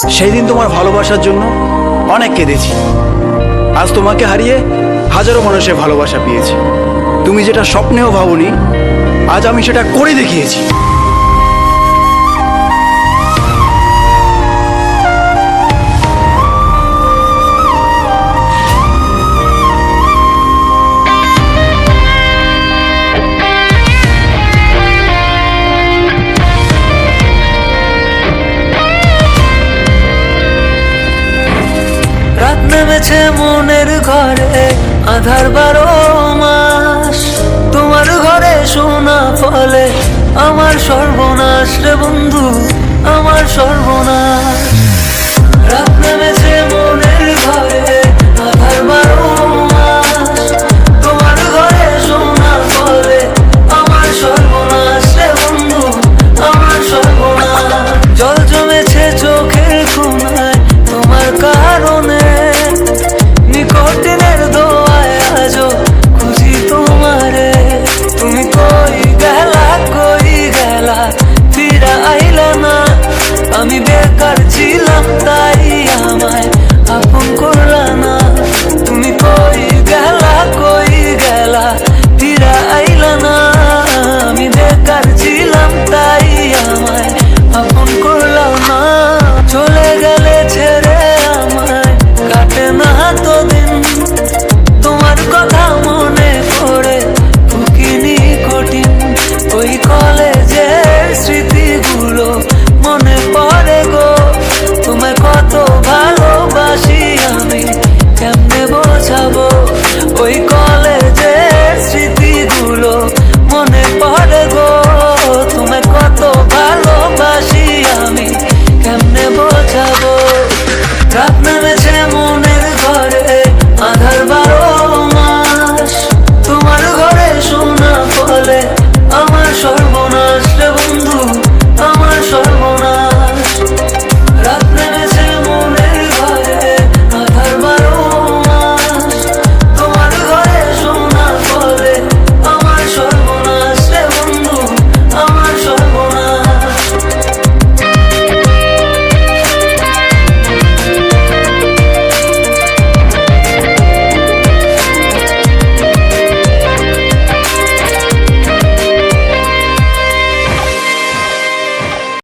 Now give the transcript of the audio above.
সেই দিন তোমার ভালোবাসার জন্য অনেক কেঁদেছি। আজ তোমাকে হারিয়ে হাজারো মানুষের ভালোবাসা পেয়েছি। তুমি যেটা স্বপ্নেও ভাবোনি, আজ আমি সেটা করে দেখিয়েছি। রাত নেমেছে মনের ঘরে, আধার 12 মাস। তোমার ঘরে শোনা ফলে আমার সর্বনাশ রে বন্ধু, আমার সর্বনাশ।